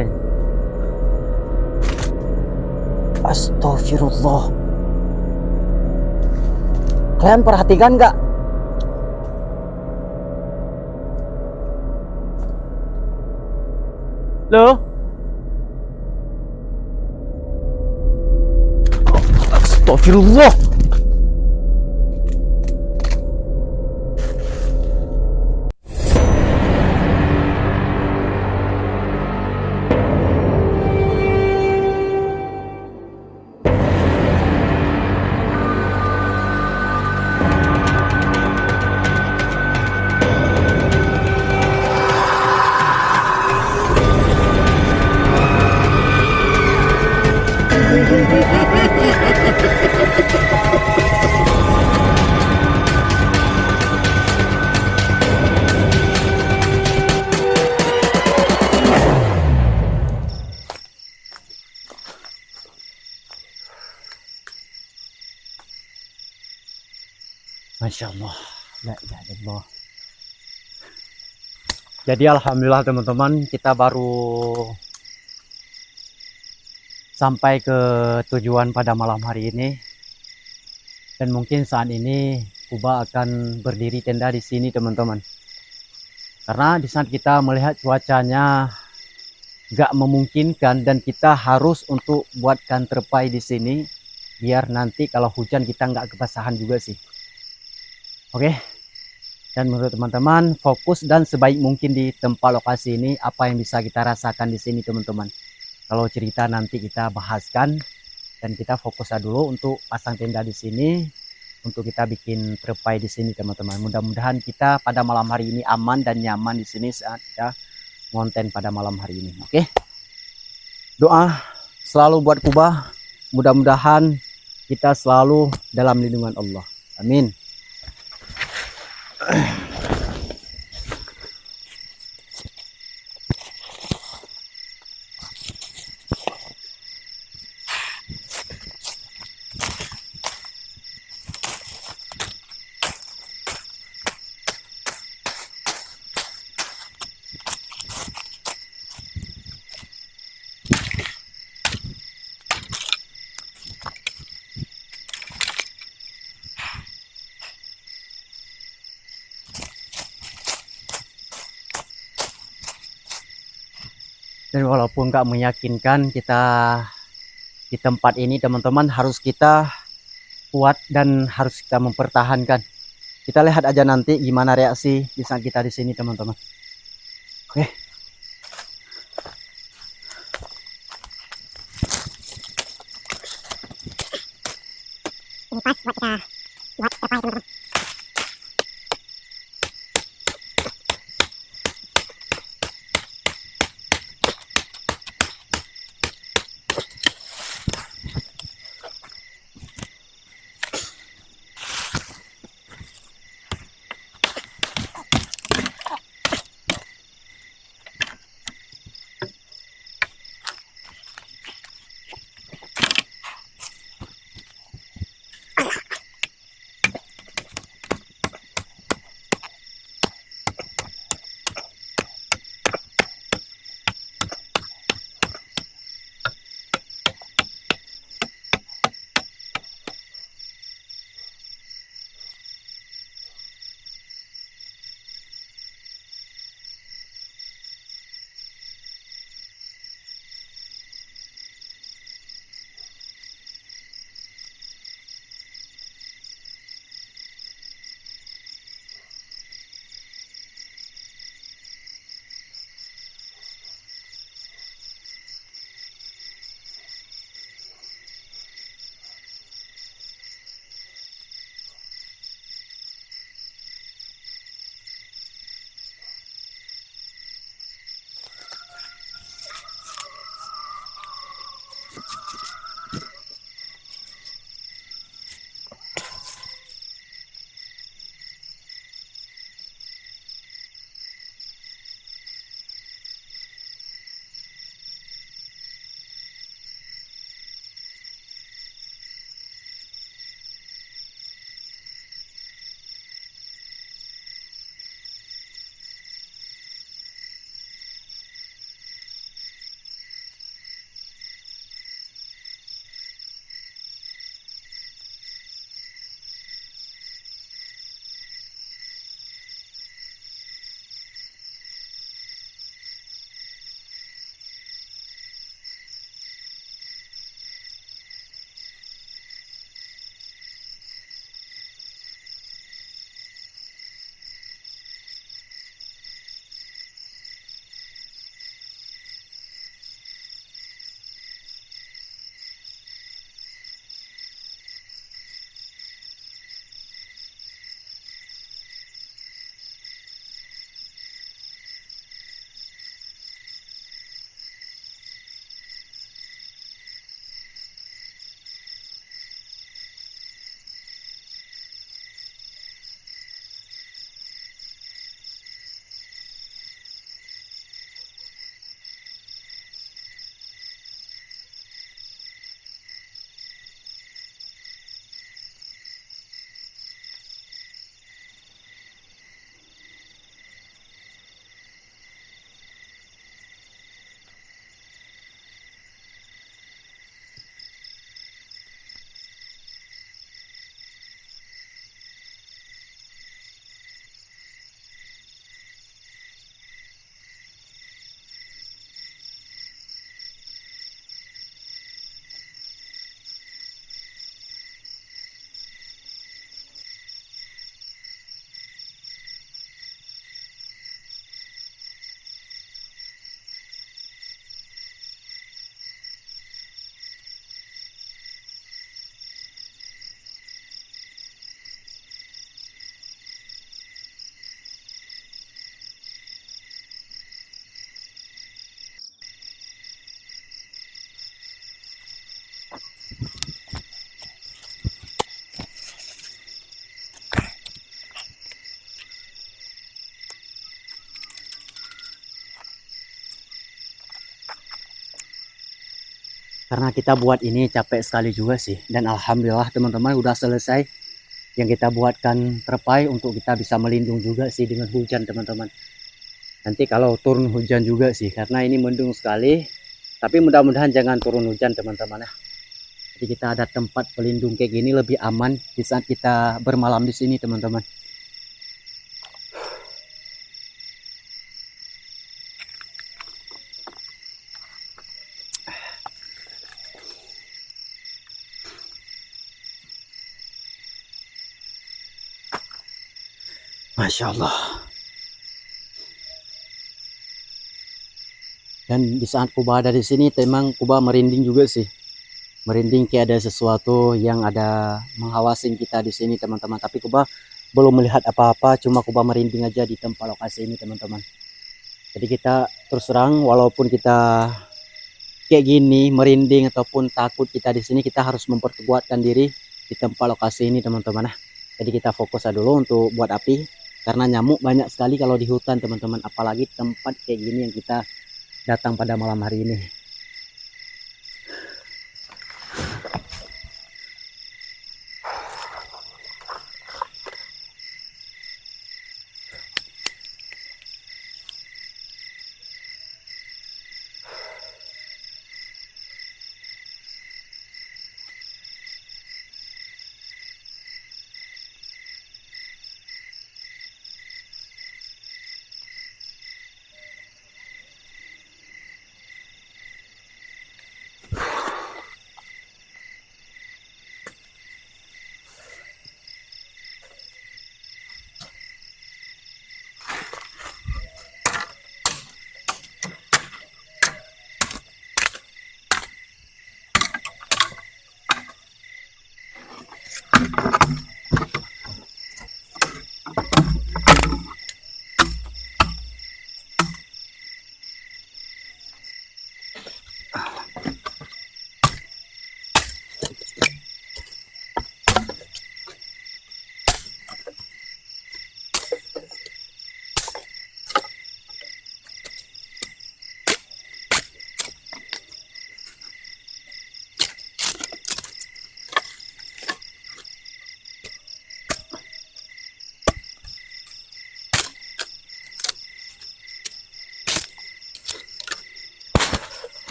Oke. Astagfirullah. Kalian perhatikan nggak? Loh? Astagfirullah. Masya Allah, la ilaha illallah. Jadi alhamdulillah teman-teman, kita baru sampai ke tujuan pada malam hari ini. Dan mungkin saat ini Kuba akan berdiri tenda di sini teman-teman. Karena di saat kita melihat cuacanya gak memungkinkan dan kita harus untuk buatkan terpai di sini biar nanti kalau hujan kita nggak kebasahan juga sih. Oke, dan menurut teman-teman fokus dan sebaik mungkin di tempat lokasi ini apa yang bisa kita rasakan di sini teman-teman. Kalau cerita nanti kita bahaskan dan kita fokus dulu untuk pasang tenda di sini, untuk kita bikin terpai di sini teman-teman. Mudah-mudahan kita pada malam hari ini aman dan nyaman di sini saat kita konten pada malam hari ini. Oke, doa selalu buat Kuba, mudah-mudahan kita selalu dalam lindungan Allah. Amin. Dan walaupun gak meyakinkan, kita di tempat ini teman-teman harus kita kuat dan harus kita mempertahankan. Kita lihat aja nanti gimana reaksi di saat kita di sini teman-teman. Oke. Ini pas buat kita buat terpai teman-teman. Karena kita buat ini capek sekali juga sih. Dan alhamdulillah teman-teman udah selesai. Yang kita buatkan terpai untuk kita bisa melindung juga sih dengan hujan teman-teman. Nanti kalau turun hujan juga sih. Karena ini mendung sekali. Tapi mudah-mudahan jangan turun hujan teman-teman ya. Jadi kita ada tempat pelindung kayak gini lebih aman di saat kita bermalam di sini teman-teman. Masya Allah. Dan di saat Kuba ada di sini, memang Kuba merinding juga sih. Merinding kayak ada sesuatu yang ada menghawasin kita di sini teman-teman. Tapi Kuba belum melihat apa-apa, cuma Kuba merinding aja di tempat lokasi ini teman-teman. Jadi kita terus terang, walaupun kita kayak gini merinding ataupun takut kita di sini, kita harus memperkuatkan diri di tempat lokasi ini teman-teman. Jadi kita fokus dulu untuk buat api. Karena nyamuk banyak sekali kalau di hutan teman-teman, apalagi tempat kayak gini yang kita datang pada malam hari ini.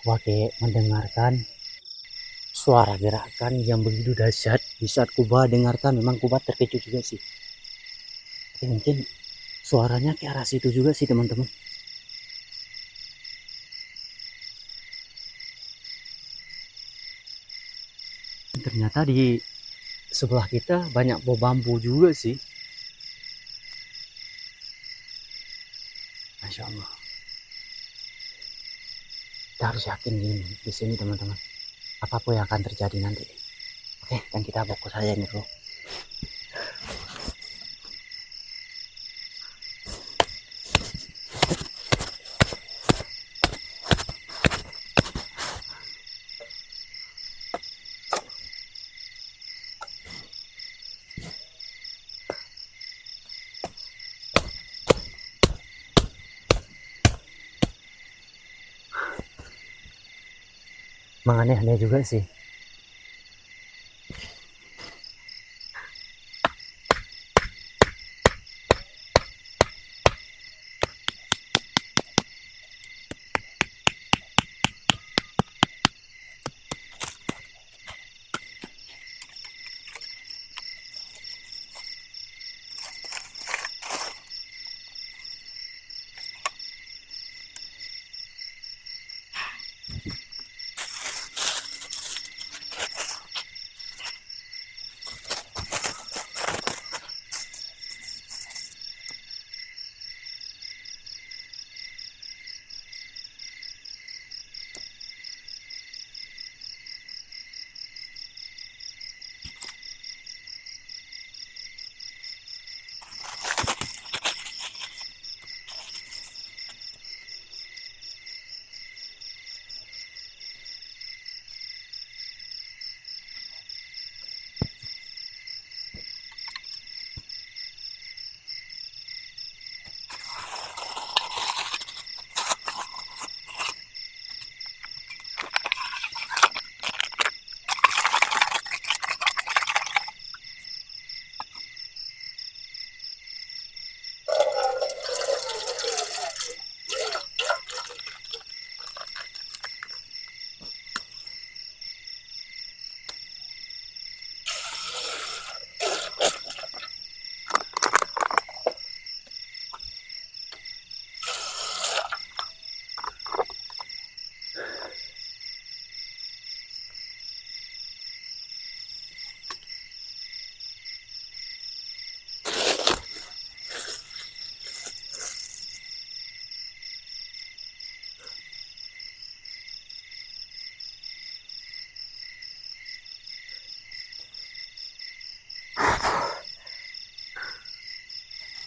Kuba kayak mendengarkan suara gerakan yang begitu dahsyat. Di saat Kuba dengarkan, memang Kuba terkejut juga sih. Tapi mungkin suaranya ke arah situ juga sih teman-teman. Ternyata di sebelah kita banyak pohon bambu juga sih. Masya Allah. Kita harus yakin di sini teman-teman. Apapun yang akan terjadi nanti. Oke, dan kita fokus aja ini dulu. Emang aneh-aneh juga sih.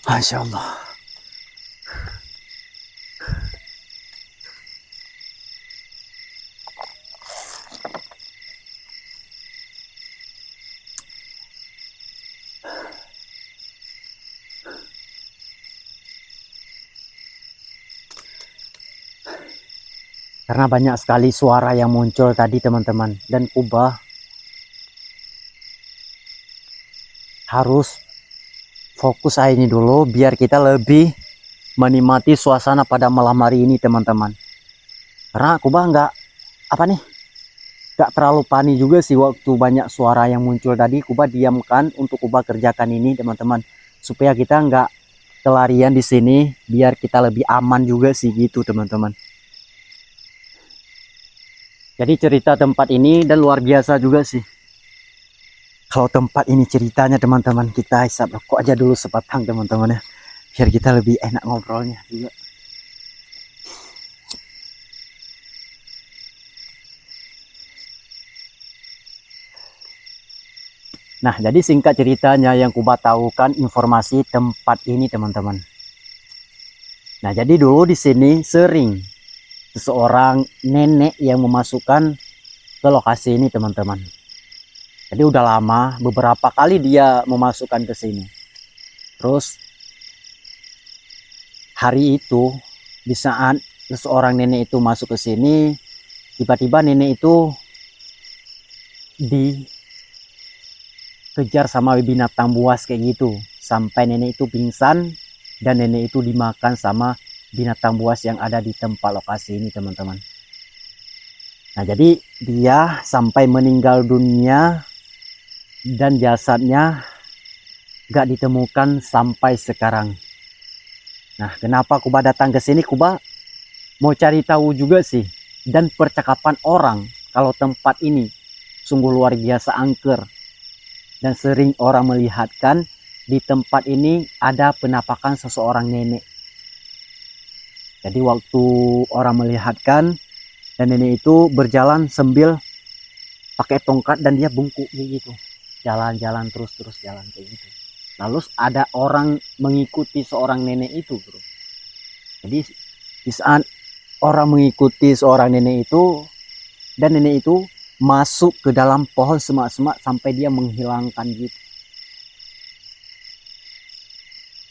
Masya Allah. Karena banyak sekali suara yang muncul tadi teman-teman, dan Kuba harus fokus aja ini dulu biar kita lebih menikmati suasana pada malam hari ini teman-teman. Karena Kuba nggak terlalu panik juga sih waktu banyak suara yang muncul tadi. Kuba diamkan untuk Kuba kerjakan ini teman-teman, supaya kita nggak kelarian di sini, biar kita lebih aman juga sih gitu teman-teman. Jadi cerita tempat ini dan luar biasa juga sih. Kalau tempat ini ceritanya teman-teman, kita hisap rokok aja dulu sebatang teman-teman ya, biar kita lebih enak ngobrolnya juga. Nah, jadi singkat ceritanya yang Kuba tahu kan informasi tempat ini teman-teman. Nah, jadi dulu di sini sering seseorang nenek yang memasukkan ke lokasi ini teman-teman. Jadi udah lama, beberapa kali dia memasukkan ke sini. Terus hari itu, di saat seseorang nenek itu masuk ke sini, tiba-tiba nenek itu dikejar sama binatang buas kayak gitu, sampai nenek itu pingsan dan nenek itu dimakan sama binatang buas yang ada di tempat lokasi ini teman-teman. Nah, jadi dia sampai meninggal dunia dan jasadnya gak ditemukan sampai sekarang. Nah, kenapa Kuba datang ke sini? Kuba mau cari tahu juga sih, dan percakapan orang kalau tempat ini sungguh luar biasa angker, dan sering orang melihatkan di tempat ini ada penampakan seseorang nenek. Jadi waktu orang melihatkan, dan nenek itu berjalan sambil pakai tongkat dan dia bungkuk gitu, jalan-jalan terus jalan kayak gitu. Lalu ada orang mengikuti seorang nenek itu bro. Jadi di saat orang mengikuti seorang nenek itu, dan nenek itu masuk ke dalam pohon semak-semak sampai dia menghilangkan gitu.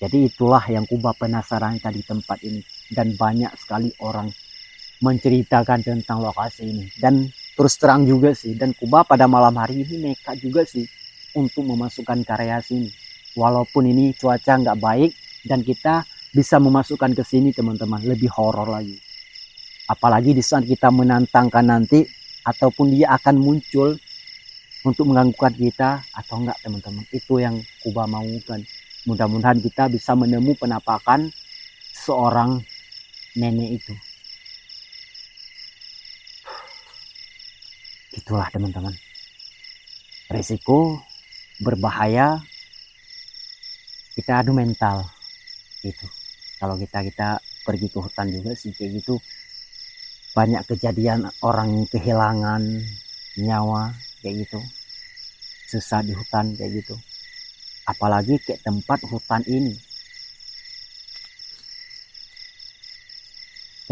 Jadi itulah yang Kuba penasaran tadi tempat ini, dan banyak sekali orang menceritakan tentang lokasi ini. Dan terus terang juga sih, dan Kuba pada malam hari ini nekat juga sih untuk memasukkan karya sini. Walaupun ini cuaca nggak baik dan kita bisa memasukkan ke sini teman-teman, lebih horor lagi. Apalagi di saat kita menantangkan nanti, ataupun dia akan muncul untuk mengganggukan kita atau enggak teman-teman. Itu yang Kuba maukan. Mudah-mudahan kita bisa menemukan penampakan seorang nenek itu. Itulah teman-teman. Risiko berbahaya, kita adu mental gitu. Kalau kita pergi ke hutan juga sih kayak gitu, banyak kejadian orang kehilangan nyawa kayak gitu, sesat di hutan kayak gitu. Apalagi kayak tempat hutan ini.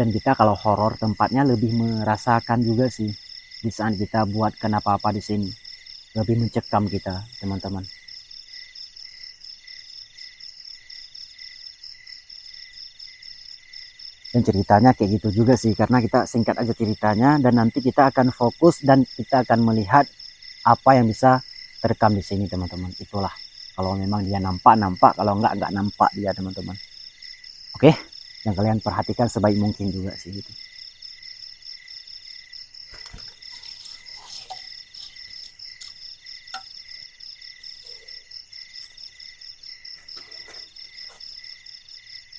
Dan kita kalau horor tempatnya lebih merasakan juga sih di saat kita buat kenapa-apa di sini. Lebih mencekam kita teman-teman. Dan ceritanya kayak gitu juga sih, karena kita singkat aja ceritanya, dan nanti kita akan fokus dan kita akan melihat apa yang bisa terekam di sini teman-teman. Itulah, kalau memang dia nampak, kalau enggak nampak dia teman-teman. Oke, yang kalian perhatikan sebaik mungkin juga sih gitu.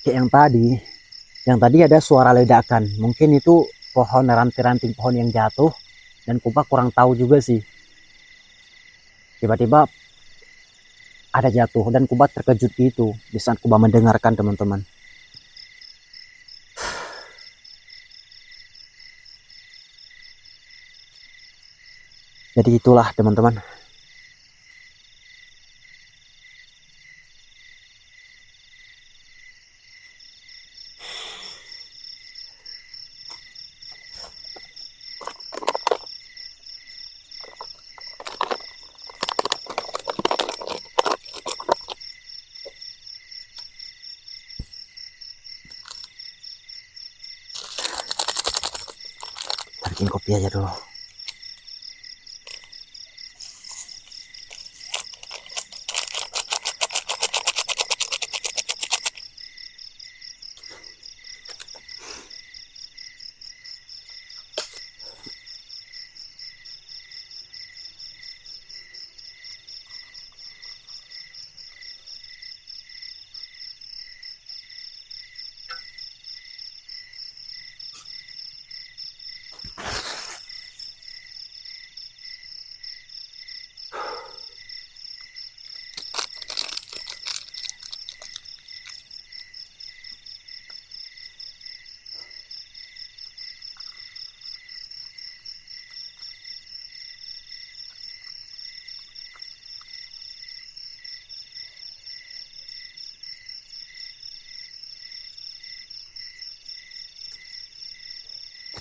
Kayak yang tadi ada suara ledakan, mungkin itu pohon, ranting-ranting pohon yang jatuh, dan Kuba kurang tahu juga sih. Tiba-tiba ada jatuh dan Kuba terkejut gitu di saat Kuba mendengarkan teman-teman. Jadi itulah teman-teman. bikin kopi aja dulu.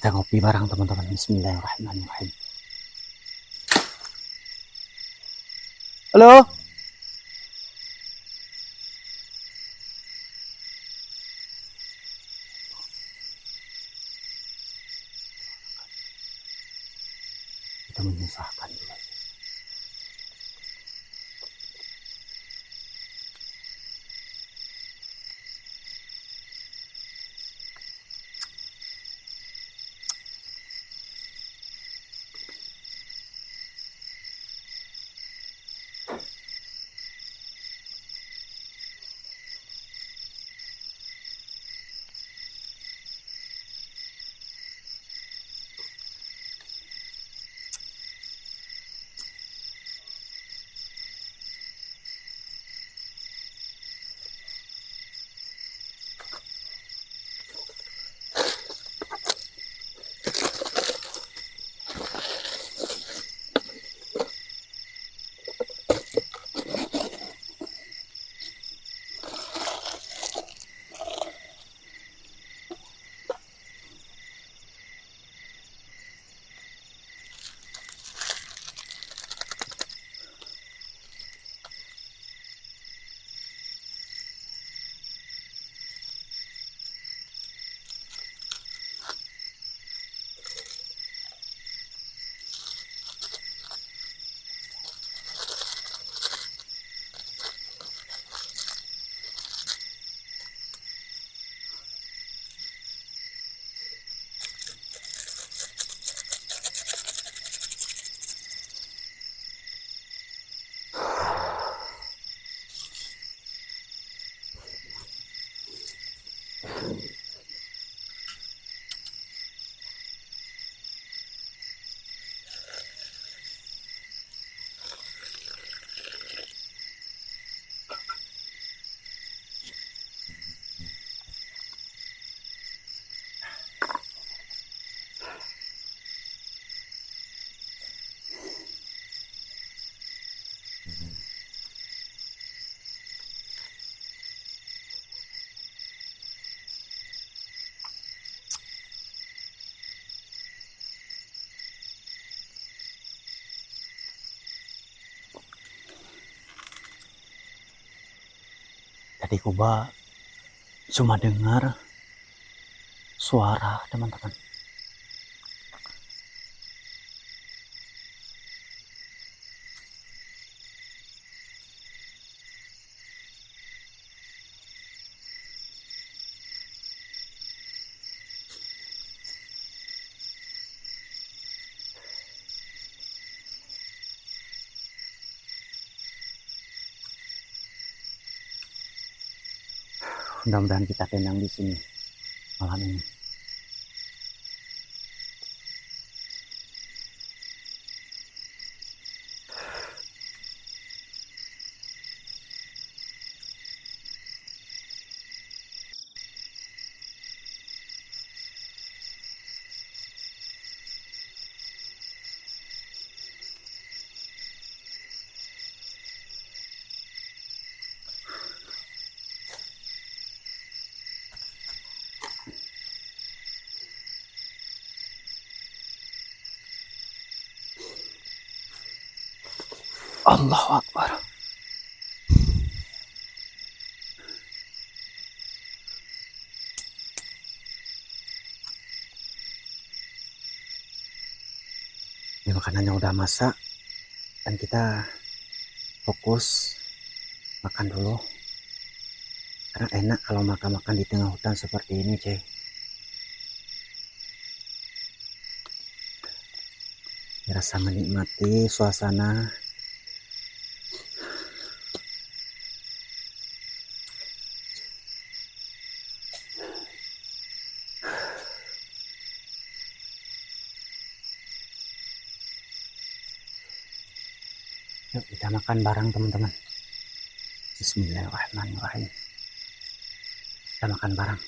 Kita ngopi bareng teman-teman. Bismillahirrahmanirrahim. Halo. Kita menyusahkan juga. Tadi Kuba cuma dengar suara teman-teman. Mudah-mudahan kita tenang di sini malam ini. Allahu Akbar. makanannya udah masak dan kita fokus makan dulu, karena enak kalau makan-makan di tengah hutan seperti ini, cuy. Rasa menikmati suasana. Yuk kita makan bareng teman-teman. Bismillahirrahmanirrahim. Kita makan bareng.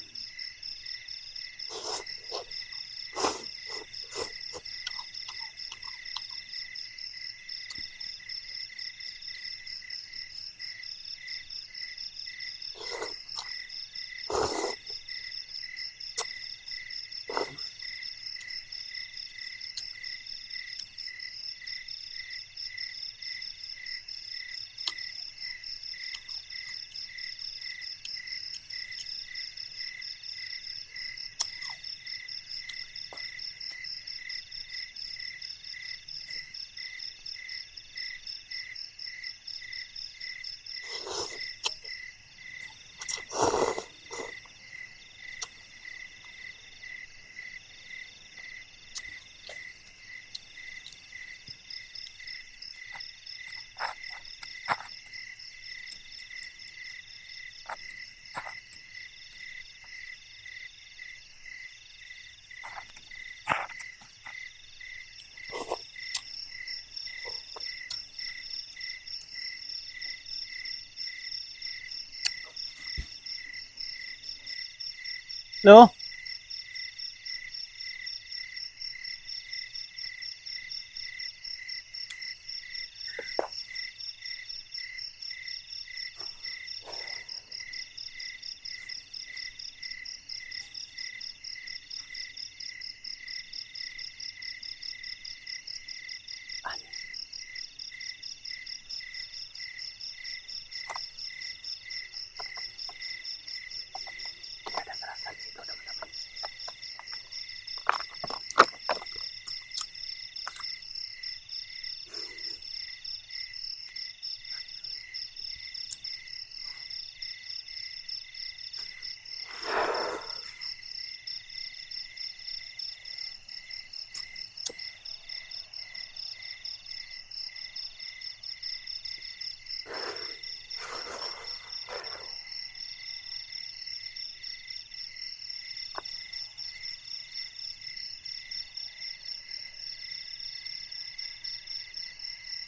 Loh,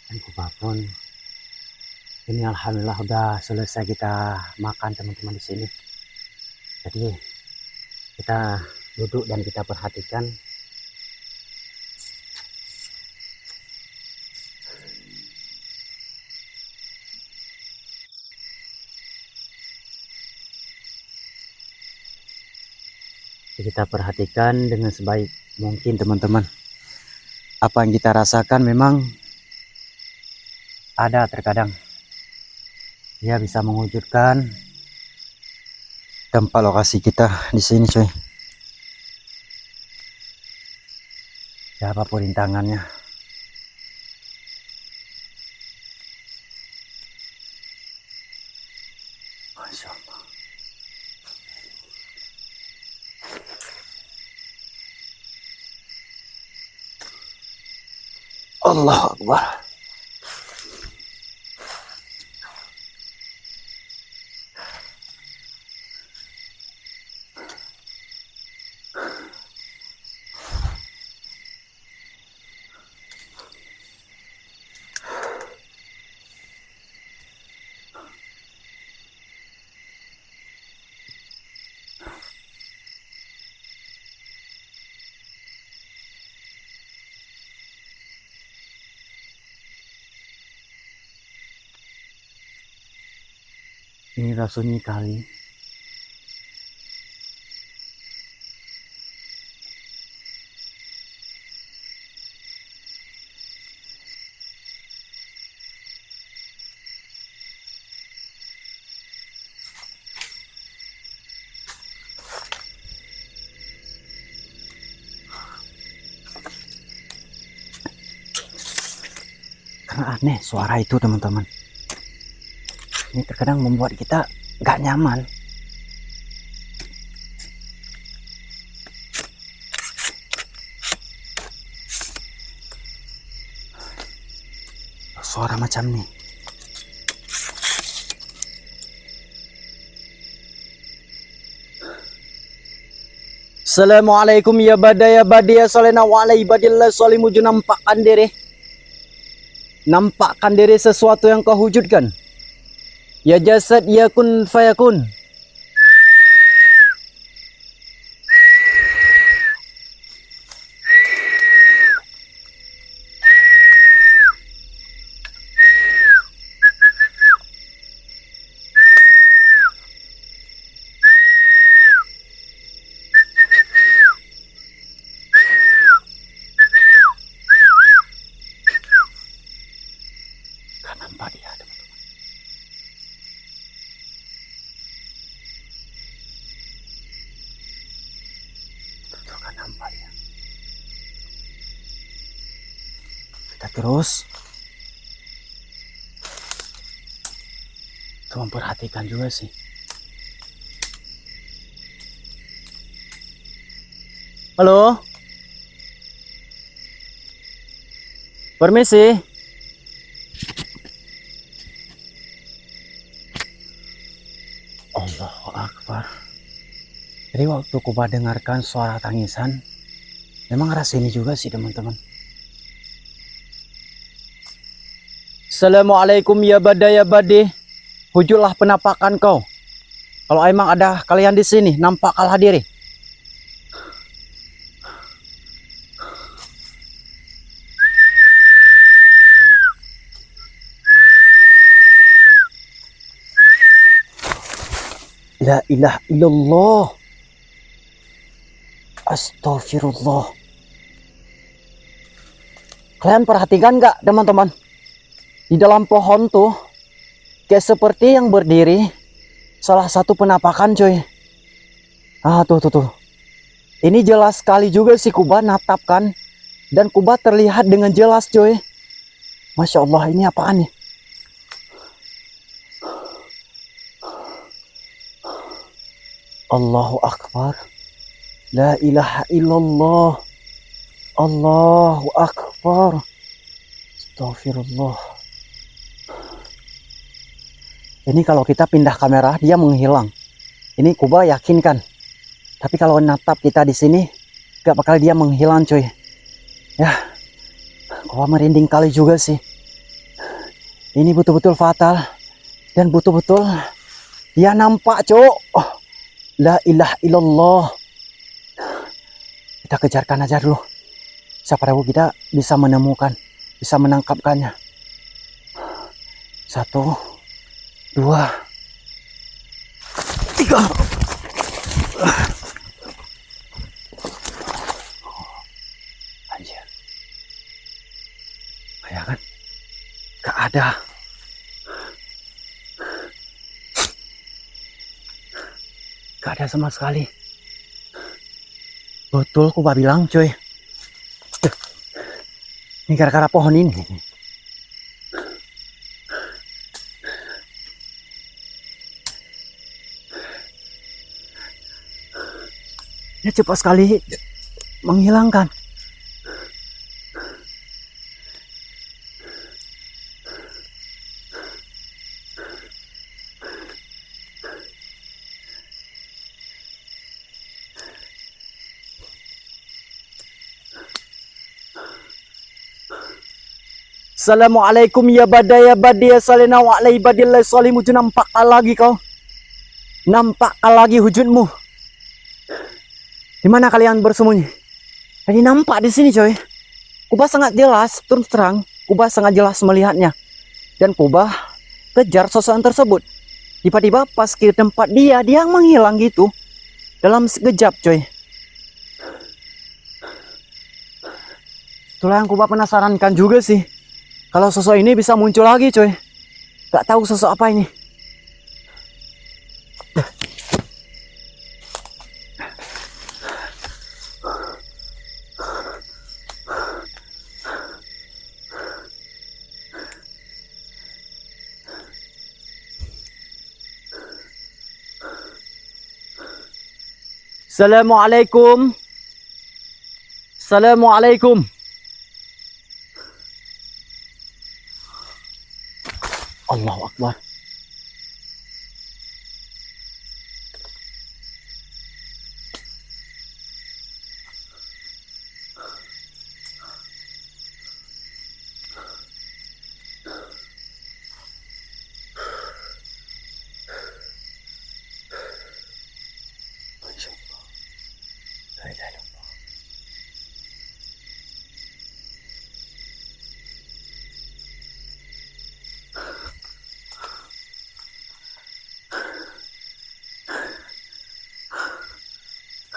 dan apapun ini alhamdulillah udah selesai kita makan teman-teman di sini. Jadi kita duduk dan kita perhatikan dengan sebaik mungkin teman-teman. Apa yang kita rasakan memang ada terkadang dia bisa mewujudkan tempat lokasi kita di sini, coy. Ya, apapun rintangannya. Masya Allah. Allah Akbar. Ini rasanya kali. aneh suara itu teman-teman. Ini terkadang membuat kita gak nyaman. Suara macam nih. Assalamualaikum ya badaya badaya salena wa ala ibadillah solimuju. Nampakkan diri sesuatu yang kau wujudkan. Ya jasad ya kun fayakun. Nampak dia teman-teman. Tuh kan nampak dia. Kita terus tuh memperhatikan juga sih. Halo, permisi. Allahu Akbar. Jadi waktu Kuba dengarkan suara tangisan, memang rasa ini juga sih teman-teman. Assalamualaikum ya badaya badih. Wujudlah penampakan kau. Kalau emang ada kalian di sini, nampakkanlah diri. La ilaha illallah. Astagfirullah. Kalian perhatikan gak teman-teman? Di dalam pohon tuh kayak seperti yang berdiri salah satu penampakan coy. Tuh. Ini jelas sekali juga si Kuba natapkan. Dan Kuba terlihat dengan jelas coy. Masya Allah, ini apaan nih? Allahu Akbar. La ilaha illallah. Allahu Akbar. Astagfirullah. Ini kalau kita pindah kamera dia menghilang. Ini Kuba yakinkan. Tapi kalau natap kita di sini gak bakal dia menghilang cuy. Ya, Kuba merinding kali juga sih. Ini betul-betul fatal. Dan betul-betul dia nampak cok. La ilaha illallah. Kita kejarkan aja dulu. Siapa tahu kita bisa menemukan, bisa menangkapkannya. 1, 2, 3. Anjir. Kayak kan? Gak ada. Gak ada sama sekali. Betul Kuba bilang coy. Ini gara-gara pohon ini. Dia cepat sekali menghilangkan. Assalamualaikum ya badaya badaya salena wa ala ibadillah solimuju. Nampakkan lagi kau. Nampakkan lagi wujudmu. Di mana kalian bersembunyi? Tadi nampak di sini coy. Kuba sangat jelas, terus terang. Kuba sangat jelas melihatnya. Dan Kuba kejar sosok tersebut. Tiba-tiba pas ke tempat dia menghilang gitu. Dalam sekejap coy. Itulah yang Kuba penasarankan juga sih. Kalau sosok ini bisa muncul lagi coy. Gak tahu sosok apa ini. Assalamualaikum. Assalamualaikum. Allahu Akbar.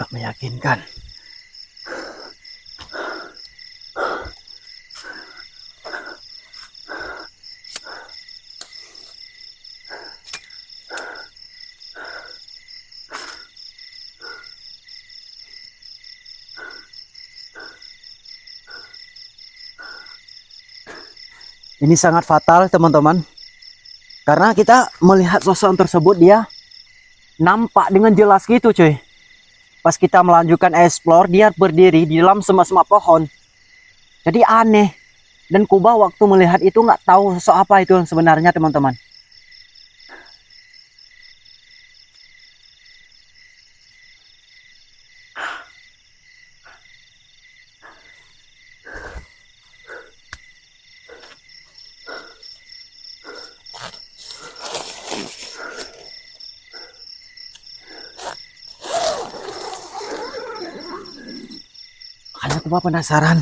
Gak meyakinkan. Ini sangat fatal teman-teman, karena kita melihat sosok tersebut, dia nampak dengan jelas gitu cuy. Pas kita melanjutkan explore, dia berdiri di dalam semak-semak pohon. Jadi aneh. Dan Kuba waktu melihat itu nggak tahu sosok apa itu sebenarnya teman-teman. Makanya Kuba penasaran.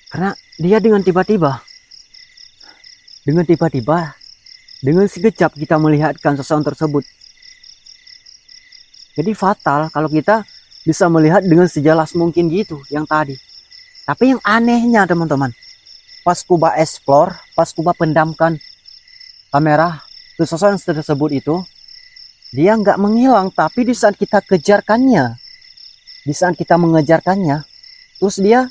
Karena dia dengan tiba-tiba, dengan sekejap kita melihatkan sosok tersebut. Jadi fatal kalau kita bisa melihat dengan sejelas mungkin gitu yang tadi. Tapi yang anehnya teman-teman, pas Kuba explore, pas Kuba pendamkan kamera ke sosok yang tersebut itu, dia nggak menghilang. Tapi di saat kita kejarkannya, di saat kita mengejarkannya, terus dia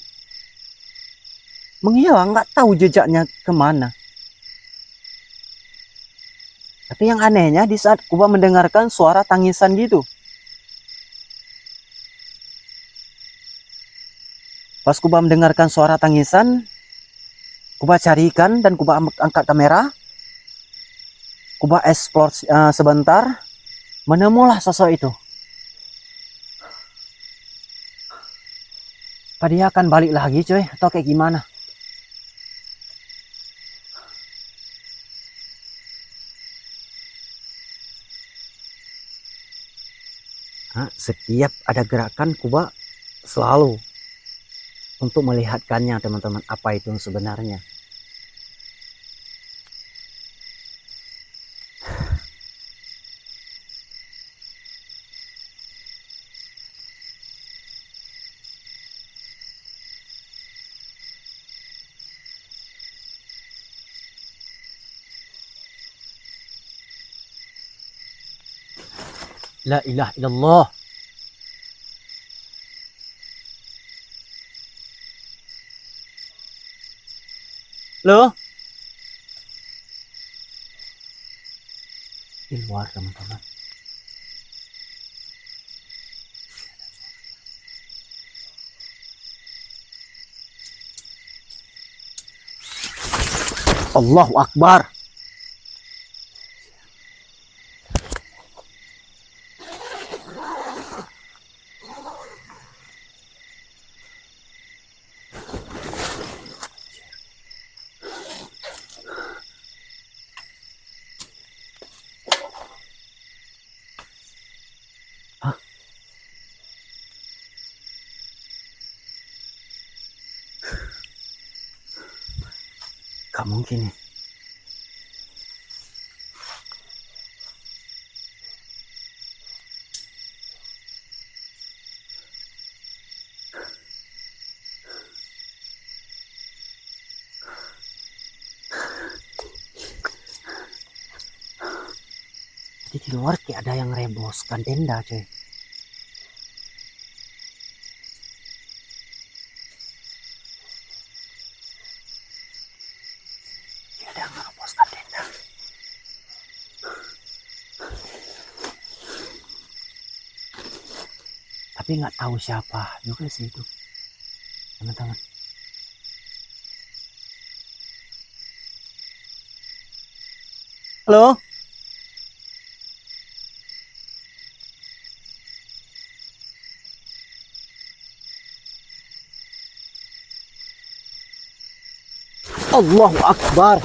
menghilang, nggak tahu jejaknya kemana. Tapi yang anehnya di saat Kuba mendengarkan suara tangisan gitu. Pas Kuba mendengarkan suara tangisan, Kuba carikan dan Kuba angkat kamera. Kuba explore sebentar, menemulah sosok itu. Apa dia akan balik lagi coy, atau kayak gimana? Nah, setiap ada gerakan Kuba selalu untuk melihatkannya teman-teman, apa itu sebenarnya. La ilaha illallah. Loh? Di luar teman-teman. Allahu Akbar. Gak mungkin nih. Jadi di luar kayak ada yang reboskan tenda coy. Tapi nggak tahu siapa juga sih itu, teman-teman. Halo? Allahu Akbar.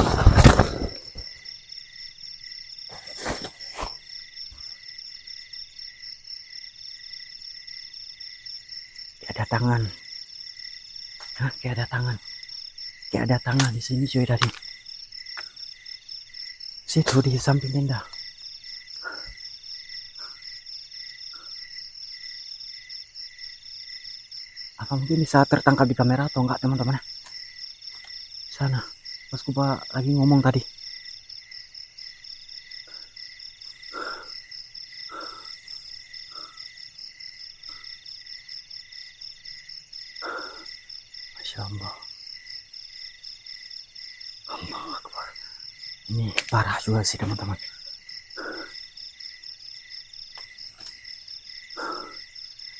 Kayak ada tangan. Hah, kayak ada tangan. Kayak ada tangan di sini cuy tadi. Situ di samping tenda. Apa mungkin bisa tertangkap di kamera atau enggak, teman-teman? Sana, pas Kuba lagi ngomong tadi. Masya Allah. Allah Akbar. Ini parah juga sih, teman-teman.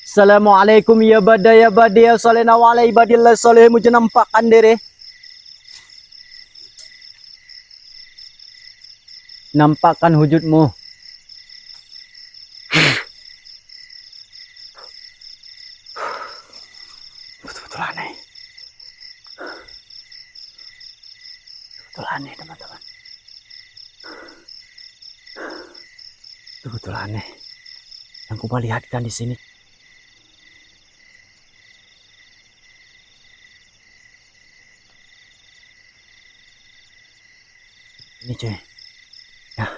Assalamualaikum ya badaya badaya salena wa ala ibadillah salih mujenampakan dere. Nampakkan wujudmu. Betul-betul aneh. Betul aneh, teman-teman. Betul aneh. Yang Kuba lihatkan di sini. Ini cuy. Ya.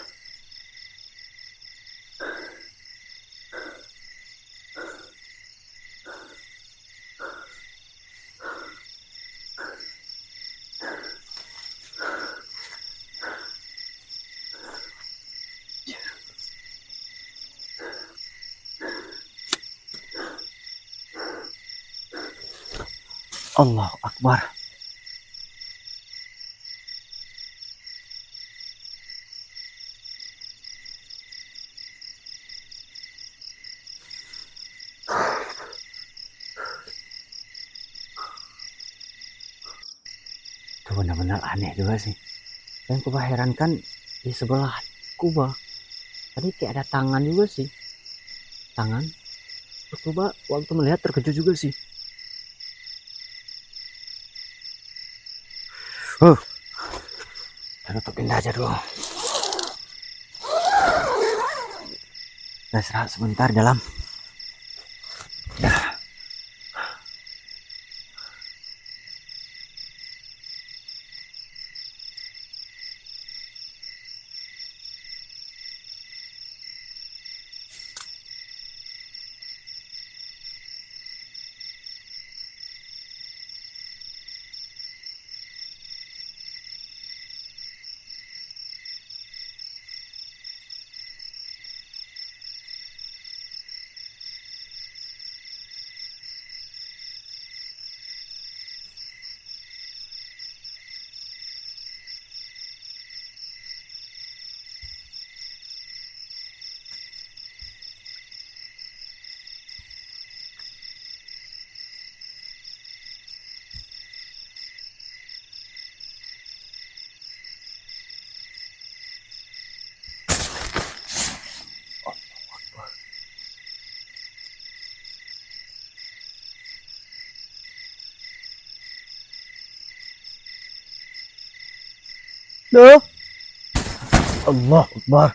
Allahu Akbar. Itu benar-benar aneh juga sih. Dan Kuba herankan di sebelah Kuba tadi kayak ada tangan juga sih. Tangan. Terus Kuba waktu melihat terkejut juga sih. Kita tutup pindah aja dulu. Kita istirahat sebentar dalam. Ya. Loh. Allah Akbar.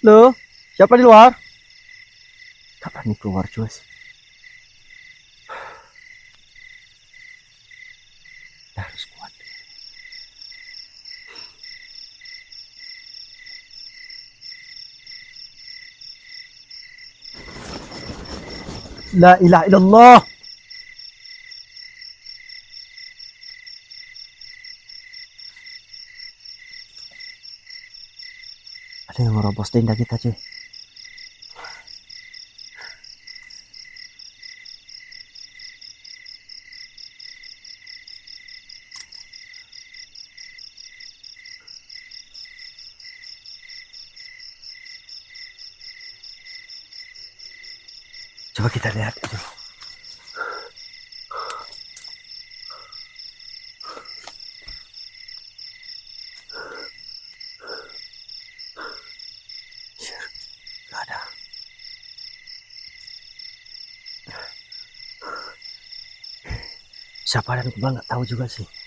Loh, siapa di luar? Kapan nih keluar juga sih? Kita harus kuat. La ilaha illallah. Ada yang merobos tenda kita, cuy. Coba kita lihat itu. Gak ada. Siapa dan Kuba nggak tahu juga sih.